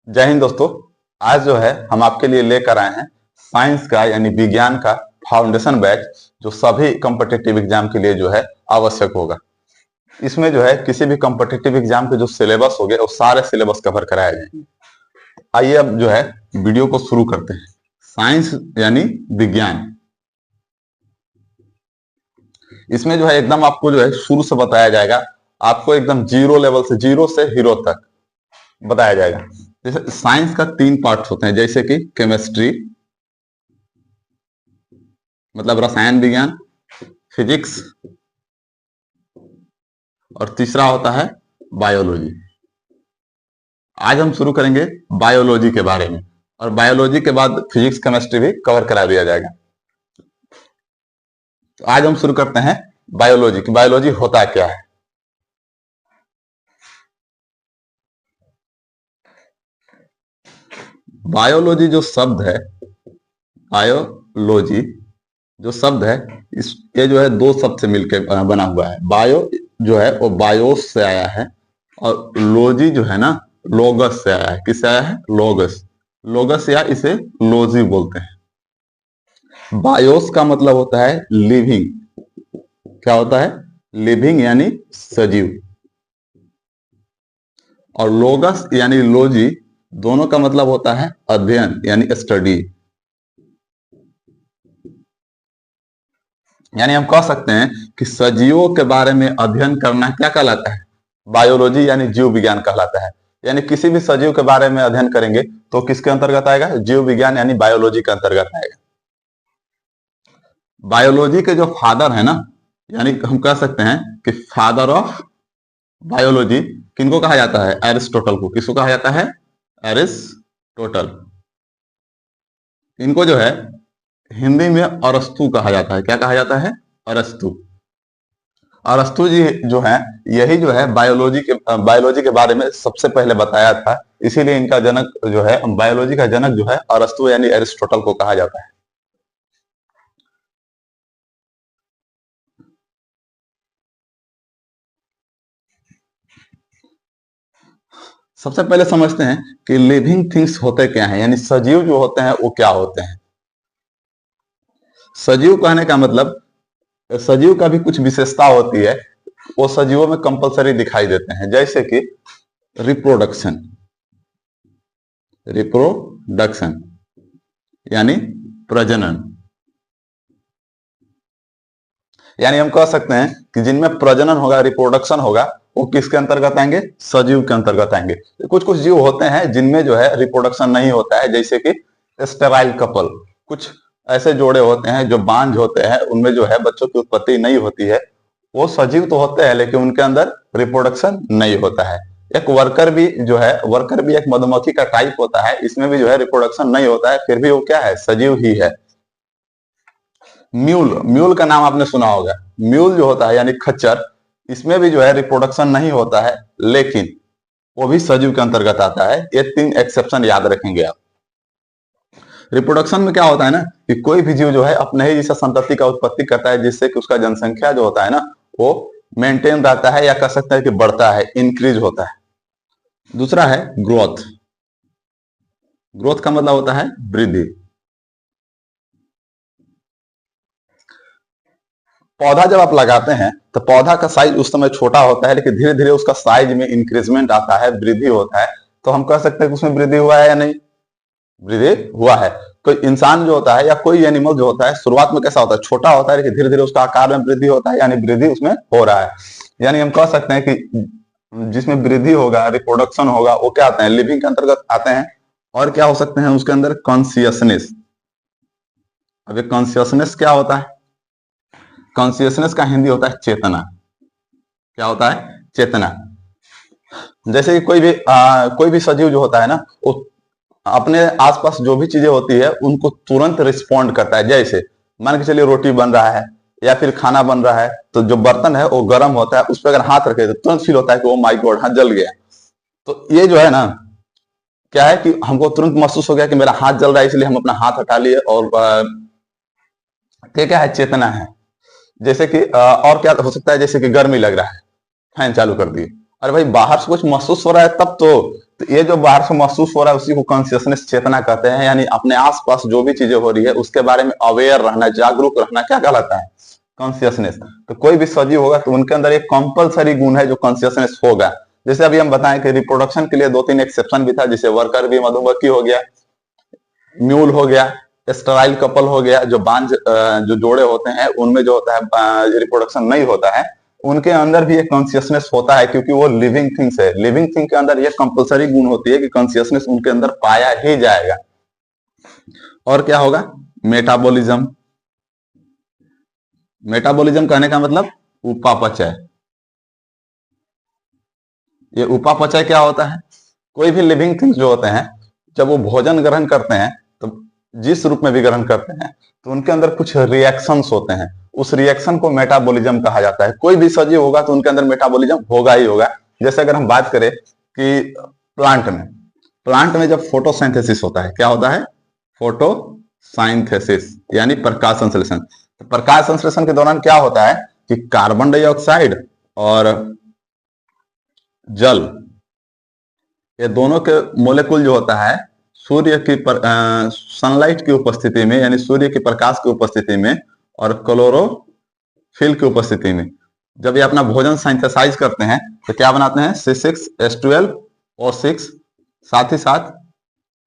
जय हिंद दोस्तों। आज जो है हम आपके लिए लेकर आए हैं साइंस का यानी विज्ञान का फाउंडेशन बैच, जो सभी कॉम्पिटिटिव एग्जाम के लिए जो है आवश्यक होगा। इसमें जो है किसी भी कॉम्पिटिटिव एग्जाम के जो सिलेबस हो गए वो सारे सिलेबस कवर कराए जाएंगे। आइए अब जो है वीडियो को शुरू करते हैं। साइंस यानी विज्ञान, इसमें जो है एकदम आपको जो है शुरू से बताया जाएगा। आपको एकदम जीरो लेवल से, जीरो से हीरो तक बताया जाएगा। जैसे साइंस का 3 पार्ट होते हैं, जैसे कि केमिस्ट्री मतलब रसायन विज्ञान, फिजिक्स, और तीसरा होता है बायोलॉजी। आज हम शुरू करेंगे बायोलॉजी के बारे में, और बायोलॉजी के बाद फिजिक्स केमिस्ट्री भी कवर करा दिया जाएगा। तो आज हम शुरू करते हैं बायोलॉजी की। बायोलॉजी होता क्या है? बायोलॉजी जो शब्द है, बायोलॉजी जो शब्द है, इस ये जो है 2 शब्द से मिलकर बना हुआ है। बायो जो है वो बायोस से आया है, और लॉजी जो है ना, लोगस से आया है। किससे आया है? लोगस। लोगस या इसे लॉजी बोलते हैं। बायोस का मतलब होता है लिविंग। क्या होता है? लिविंग यानी सजीव। और लोगस यानी लॉजी, दोनों का मतलब होता है अध्ययन यानी स्टडी। यानी हम कह सकते हैं कि सजीवों के बारे में अध्ययन करना क्या कहलाता है? बायोलॉजी यानी जीव विज्ञान कहलाता है। यानी किसी भी सजीव के बारे में अध्ययन करेंगे तो किसके अंतर्गत आएगा? जीव विज्ञान यानी बायोलॉजी के अंतर्गत आएगा। बायोलॉजी के जो फादर है ना, यानी हम कह सकते हैं कि फादर ऑफ बायोलॉजी किनको कहा जाता है? एरिस्टोटल को। किसको कहा जाता है? एरिस्टोटल। इनको जो है हिंदी में अरस्तु कहा जाता है। क्या कहा जाता है? अरस्तु। अरस्तु जी जो है, यही जो है बायोलॉजी के बारे में सबसे पहले बताया था। इसीलिए इनका जनक जो है, बायोलॉजी का जनक जो है अरस्तु यानी एरिस्टोटल को कहा जाता है। सबसे पहले समझते हैं कि लिविंग थिंग्स होते क्या हैं, यानी सजीव जो होते हैं वो क्या होते हैं। सजीव कहने का मतलब, सजीव का भी कुछ विशेषता होती है, वो सजीवों में कंपलसरी दिखाई देते हैं। जैसे कि रिप्रोडक्शन, रिप्रोडक्शन यानी प्रजनन। यानी हम कह सकते हैं कि जिनमें प्रजनन होगा, रिप्रोडक्शन होगा, वो किसके अंतर्गत आएंगे? सजीव के अंतर्गत आएंगे। कुछ कुछ जीव होते हैं जिनमें जो है रिप्रोडक्शन नहीं होता है, जैसे कि स्टेराइल कपल। कुछ ऐसे जोड़े होते हैं जो बांझ होते हैं, उनमें जो है बच्चों की उत्पत्ति नहीं होती है। वो सजीव तो होते हैं लेकिन उनके अंदर रिप्रोडक्शन नहीं होता है। एक वर्कर भी जो है, वर्कर भी एक मधुमक्खी का टाइप होता है, इसमें भी जो है रिप्रोडक्शन नहीं होता है, फिर भी वो क्या है? सजीव ही है। म्यूल, म्यूल का नाम आपने सुना होगा। म्यूल जो होता है यानी खच्चर, इसमें भी जो है रिप्रोडक्शन नहीं होता है, लेकिन वो भी सजीव के अंतर्गत आता है। ये 3 एक्सेप्शन याद रखेंगे आप। रिप्रोडक्शन में क्या होता है ना, कि कोई भी जीव जो है अपने ही जैसा संतति का उत्पत्ति करता है, जिससे कि उसका जनसंख्या जो होता है ना, वो मेंटेन रहता है, या कह सकते हैं कि बढ़ता है, इंक्रीज होता है। दूसरा है ग्रोथ। ग्रोथ का मतलब होता है वृद्धि। पौधा जब आप लगाते हैं तो पौधा का साइज उस समय छोटा होता है, लेकिन धीरे धीरे उसका साइज में इंक्रीजमेंट आता है, वृद्धि होता है। तो हम कह सकते हैं कि उसमें वृद्धि हुआ है या नहीं? वृद्धि हुआ है। कोई इंसान जो होता है या कोई एनिमल जो होता है, शुरुआत में कैसा होता है? छोटा होता है, लेकिन धीरे धीरे उसका आकार में वृद्धि होता है, यानी वृद्धि उसमें हो रहा है। यानी हम कह सकते हैं कि जिसमें वृद्धि होगा, रिप्रोडक्शन होगा, वो क्या आते हैं? लिविंग के अंतर्गत आते हैं। और क्या हो सकते हैं उसके अंदर? कॉन्सियसनेस। अब ये कॉन्सियसनेस क्या होता है? कॉन्सियसनेस का हिंदी होता है चेतना। क्या होता है? चेतना। जैसे कि कोई भी सजीव जो होता है ना, वो अपने आसपास जो भी चीजें होती है उनको तुरंत रिस्पॉन्ड करता है। जैसे मान के चलिए रोटी बन रहा है या फिर खाना बन रहा है, तो जो बर्तन है वो गर्म होता है, उस पर अगर हाथ रखे तो तुरंत फील होता है कि ओ माय गॉड, हाथ जल गया। तो ये जो है ना, क्या है कि हमको तुरंत महसूस हो गया कि मेरा हाथ जल रहा है, इसलिए हम अपना हाथ हटा लिए। और क्या है? चेतना है। जैसे कि और क्या हो सकता है? जैसे कि गर्मी लग रहा है, फैन चालू कर दिए, अरे भाई बाहर से कुछ महसूस हो रहा है तब तो ये जो बाहर से महसूस हो रहा है उसी को कॉन्शियसनेस, चेतना कहते हैं। यानी अपने आसपास जो भी चीजें हो रही है उसके बारे में अवेयर रहना, जागरूक रहना, क्या कहलाता है? कॉन्शियसनेस। तो कोई भी सजीव होगा तो उनके अंदर एक कंपलसरी गुण है जो कॉन्शियसनेस होगा। जैसे अभी हम बताएं कि रिप्रोडक्शन के लिए 2-3 एक्सेप्शन भी था, जैसे वर्कर भी, मधुमक्खी हो गया, म्यूल हो गया, स्टराइल कपल हो गया, जो जो जोड़े होते हैं उनमें जो होता है रिप्रोडक्शन नहीं होता है, उनके अंदर भी एक कॉन्शियसनेस होता है, क्योंकि वो लिविंग थिंग्स है। लिविंग थिंग के अंदर ये कंपलसरी गुण होती है कि कॉन्शियसनेस उनके अंदर पाया ही जाएगा। और क्या होगा? मेटाबॉलिज्म। मेटाबॉलिज्म कहने का मतलब उपापचय। ये उपापचय क्या होता है? कोई भी लिविंग थिंग्स जो होते हैं जब वो भोजन ग्रहण करते हैं, तो जिस रूप में भी ग्रहण करते हैं, तो उनके अंदर कुछ रिएक्शंस होते हैं, उस रिएक्शन को मेटाबॉलिज्म कहा जाता है। कोई भी सजीव होगा तो उनके अंदर मेटाबॉलिज्म होगा ही होगा। जैसे अगर हम बात करें कि प्लांट में जब फोटोसिंथेसिस होता है, क्या होता है? फोटोसाइंथेसिस, यानी प्रकाश संश्लेषण। तो प्रकाश संश्लेषण के दौरान क्या होता है कि कार्बन डाइऑक्साइड और जल, ये दोनों के मोलेकुल जो होता है सूर्य की सनलाइट की उपस्थिति में, यानी सूर्य के प्रकाश की उपस्थिति में और क्लोरोफिल की उपस्थिति में, जब ये अपना भोजन सिंथेसाइज करते हैं तो क्या बनाते हैं? C6H12O6, साथ ही साथ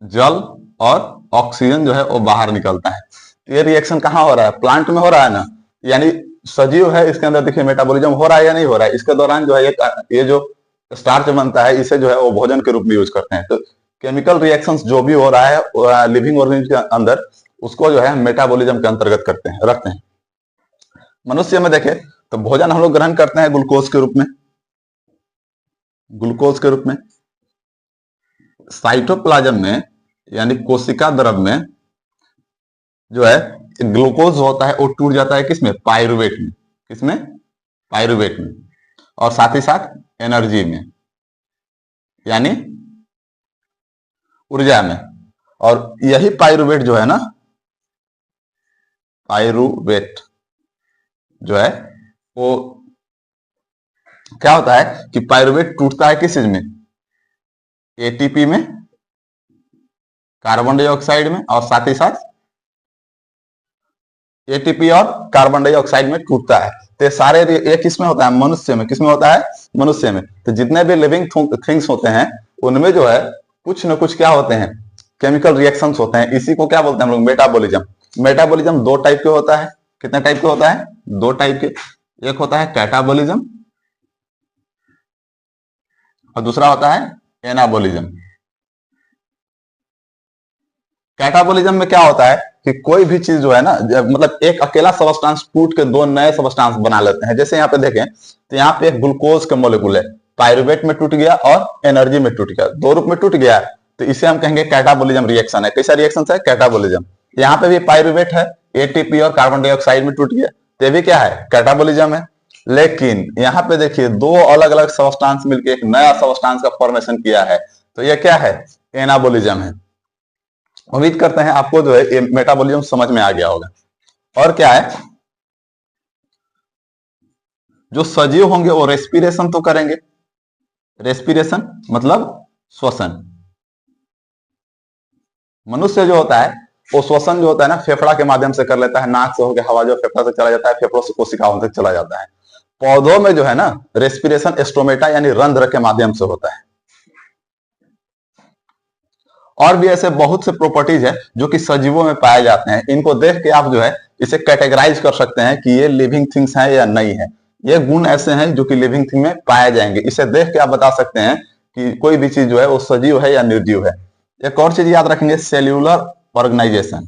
जल और ऑक्सीजन जो है वो बाहर निकलता है। ये रिएक्शन कहाँ हो रहा है? प्लांट में हो रहा है ना। यानी सजीव है, इसके अंदर देखिए मेटाबॉलिज्म हो रहा है या नहीं हो रहा है। इसके दौरान जो है ये जो स्टार्च बनता है, इसे जो है वो भोजन के रूप में यूज करते हैं। तो केमिकल रिएक्शंस जो भी हो रहा है लिविंग ऑर्गेनिज्म के अंदर, उसको जो है मेटाबॉलिज्म के अंतर्गत रखते हैं। मनुष्य में देखें तो भोजन हम लोग ग्रहण करते हैं ग्लूकोज के रूप में। ग्लूकोज के रूप में साइटोप्लाज्म में, यानी कोशिका द्रव में जो है ग्लूकोज होता है वो टूट जाता है किसमें? पायरुवेट में। किसमें? पायरुवेट में। और साथ ही साथ एनर्जी में, यानी ऊर्जा में। और यही पायरुवेट जो है ना, पायरुवेट जो है वो क्या होता है कि पायरुवेट टूटता है किस चीज में? एटीपी में, कार्बन डाइऑक्साइड में, और साथ ही साथ एटीपी और कार्बन डाइऑक्साइड में टूटता है। तो सारे ये किसमें होता है? मनुष्य में। किसमें होता है? मनुष्य में। तो जितने भी लिविंग थिंग्स होते हैं उनमें जो है कुछ न कुछ क्या होते हैं? केमिकल रिएक्शंस होते हैं। इसी को क्या बोलते हैं हम लोग? मेटाबॉलिज्म। मेटाबॉलिज्म 2 टाइप के होता है। कितने टाइप के होता है? 2 टाइप के। एक होता है कैटाबॉलिज्म और दूसरा होता है एनाबॉलिज्म। कैटाबॉलिज्म में क्या होता है कि कोई भी चीज जो है ना, मतलब एक अकेला सबस्टांस टूट के 2 नए सबस्टांस बना लेते हैं। जैसे यहाँ पे देखें तो यहाँ पे एक ग्लूकोज का मोलेकुल है, पायरुवेट में टूट गया और एनर्जी में टूट गया, 2 रूप में टूट गया। तो इसे हम कहेंगे कैटाबॉलिज्म रिएक्शन है। कैसा रिएक्शन है? कैटाबॉलिज्म। यहाँ पे भी पायरुवेट है, एटीपी और कार्बन डाइऑक्साइड में टूट गया, तो भी क्या है? कैटाबॉलिज्म है। लेकिन यहाँ पे देखिए 2 अलग अलग सबस्टांस मिलकर एक नया सबस्टांस का फॉर्मेशन किया है, तो यह क्या है? एनाबॉलिज्म है। उम्मीद करते हैं आपको जो है ये मेटाबॉलिज्म समझ में आ गया होगा। और क्या है? जो सजीव होंगे वो रेस्पिरेशन तो करेंगे। रेस्पिरेशन मतलब श्वसन। मनुष्य जो होता है वो श्वसन जो होता है ना फेफड़ा के माध्यम से कर लेता है। नाक से होकर हवा जो फेफड़ा से चला जाता है, फेफड़ों से कोशिकाओं तक चला जाता है। पौधों में जो है ना रेस्पिरेशन स्टोमेटा यानी रंध्र के माध्यम से होता है। और भी ऐसे बहुत से प्रॉपर्टीज है जो कि सजीवों में पाए जाते हैं। इनको देख के आप जो है इसे कैटेगराइज कर सकते हैं कि ये लिविंग थिंग्स हैं या नहीं है। ये गुण ऐसे हैं जो कि लिविंग थिंग में पाए जाएंगे। इसे देख के आप बता सकते हैं कि कोई भी चीज जो है वो सजीव है या निर्जीव है। एक और चीज याद रखेंगे, सेल्यूलर ऑर्गेनाइजेशन।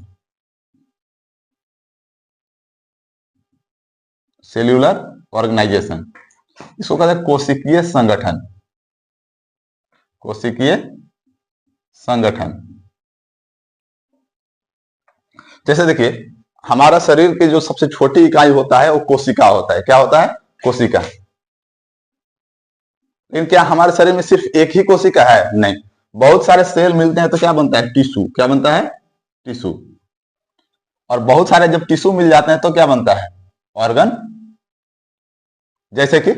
सेल्यूलर ऑर्गेनाइजेशन, इसको कहते हैं कोशिकीय संगठन। कोशिकीय संगठन। जैसे देखिए हमारा शरीर की जो सबसे छोटी इकाई होता है वो कोशिका होता है। क्या होता है? कोशिका। लेकिन क्या हमारे शरीर में सिर्फ एक ही कोशिका है? नहीं, बहुत सारे सेल मिलते हैं तो क्या बनता है? टिश्यू। क्या बनता है? टिश्यू। और बहुत सारे जब टिश्यू मिल जाते हैं तो क्या बनता है? ऑर्गन। जैसे कि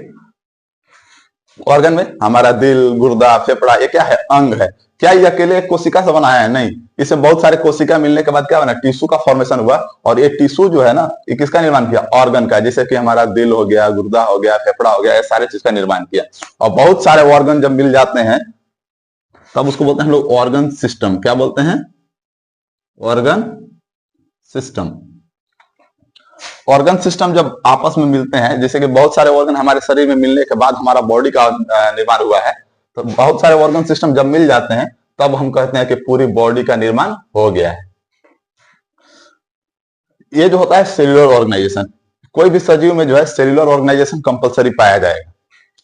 ऑर्गन में हमारा दिल, गुर्दा, फेफड़ा, ये क्या है? अंग है। क्या ये अकेले एक कोशिका से बना है? नहीं, इसे बहुत सारे कोशिका मिलने के बाद क्या बना? टिश्यू का फॉर्मेशन हुआ, और ये टिश्यू जो है ना, ये किसका निर्माण किया? ऑर्गन का। जैसे कि हमारा दिल हो गया, गुर्दा हो गया, फेफड़ा हो गया, ये सारे चीज का निर्माण किया। और बहुत सारे ऑर्गन जब मिल जाते हैं तब उसको बोलते हैं हम लोग ऑर्गन सिस्टम। क्या बोलते हैं? Organ system. ऑर्गन सिस्टम जब आपस में मिलते हैं, जैसे कि बहुत सारे ऑर्गन हमारे शरीर में मिलने के बाद हमारा बॉडी का निर्माण हुआ है, तो बहुत सारे ऑर्गन सिस्टम जब मिल जाते हैं तब हम कहते हैं कि पूरी बॉडी का निर्माण हो गया है। ये जो होता है सेल्यूलर ऑर्गेनाइजेशन। कोई भी सजीव में जो है सेल्यूलर ऑर्गेनाइजेशन कंपलसरी पाया जाएगा।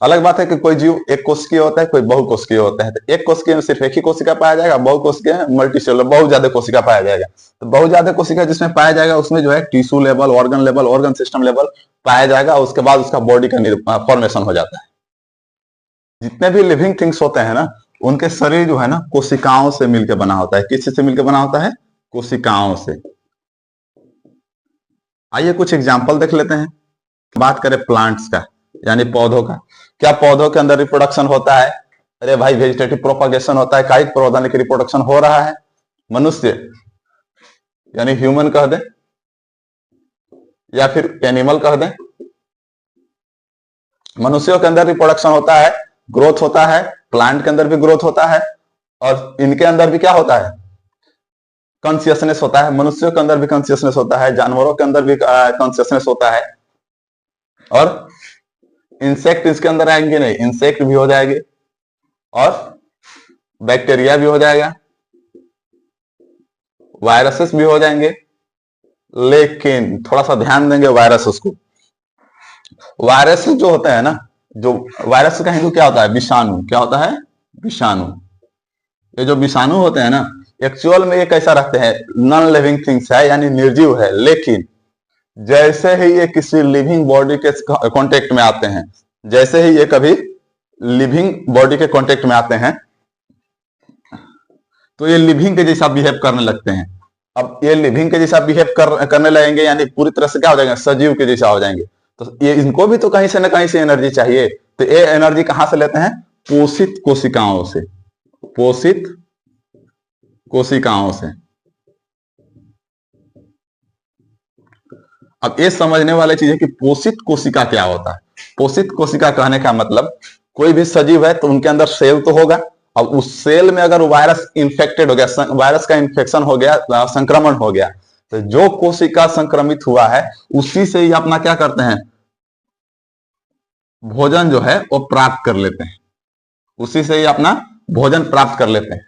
अलग बात है कि कोई जीव एक कोशिकीय होता है, कोई बहुकोशिकीय होता है। तो एक कोशिकीय में सिर्फ एक ही कोशिका पाया जाएगा, बहुकोशिकीय में मल्टीसेलुलर, बहुत ज्यादा कोशिका पाया जाएगा। तो बहुत ज्यादा कोशिका जिसमें पाया जाएगा उसमें जो है tissue level, organ level, organ system level पाया जाएगा। उसके बाद उसका बॉडी का फॉर्मेशन हो जाता है। जितने भी लिविंग थिंग्स होते हैं ना, उनके शरीर जो है ना कोशिकाओं से मिलकर बना होता है। किस चीज से मिलकर बना होता है? कोशिकाओं से। आइए कुछ एग्जाम्पल देख लेते हैं। बात करें प्लांट्स का, यानी पौधों का। क्या पौधों के अंदर रिप्रोडक्शन होता है? अरे भाई, वेजिटेटिव प्रोपगेशन होता है, कायिक प्रवर्धन की रिप्रोडक्शन हो रहा है। मनुष्य यानी ह्यूमन कह दें या फिर एनिमल कह दें, मनुष्यों के अंदर रिप्रोडक्शन होता है, ग्रोथ होता है। प्लांट के अंदर भी ग्रोथ होता है, और इनके अंदर भी क्या होता है? कॉन्शियसनेस होता है। मनुष्यों के अंदर भी कॉन्शियसनेस होता है, जानवरों के अंदर भी कॉन्शियसनेस होता है। और इंसेक्ट इसके अंदर आएंगे नहीं, इंसेक्ट भी हो जाएंगे, और बैक्टीरिया भी हो जाएगा, वायरसेस भी हो जाएंगे। लेकिन थोड़ा सा ध्यान देंगे वायरसेस को। वायरस जो होते हैं ना, जो वायरस का हिंदू क्या होता है? विषाणु। क्या होता है? विषाणु। ये जो विषाणु होते हैं ना, एक्चुअल में ये कैसा रखते हैं? नॉन लिविंग थिंग्स है, यानी निर्जीव है। लेकिन जैसे ही ये किसी लिविंग बॉडी के कांटेक्ट में आते हैं, जैसे ही ये कभी लिविंग बॉडी के कांटेक्ट में आते हैं, तो ये लिविंग के जैसा बिहेव करने लगते हैं। अब ये लिविंग के जैसा बिहेव करने लगेंगे, यानी पूरी तरह से क्या हो जाएंगे? सजीव के जैसा हो जाएंगे। तो ये इनको भी तो कहीं से ना कहीं से एनर्जी चाहिए। तो ये एनर्जी कहां से लेते हैं? पोषित कोशिकाओं से। पोषित कोशिकाओं से। अब ये समझने वाली चीज है कि पोषित कोशिका क्या होता है। पोषित कोशिका कहने का मतलब, कोई भी सजीव है तो उनके अंदर सेल तो होगा। अब उस सेल में अगर वायरस इंफेक्टेड हो गया, वायरस का इंफेक्शन हो गया, संक्रमण हो गया, तो जो कोशिका संक्रमित हुआ है उसी से ही अपना क्या करते हैं? भोजन जो है वो प्राप्त कर लेते हैं। उसी से ही अपना भोजन प्राप्त कर लेते हैं।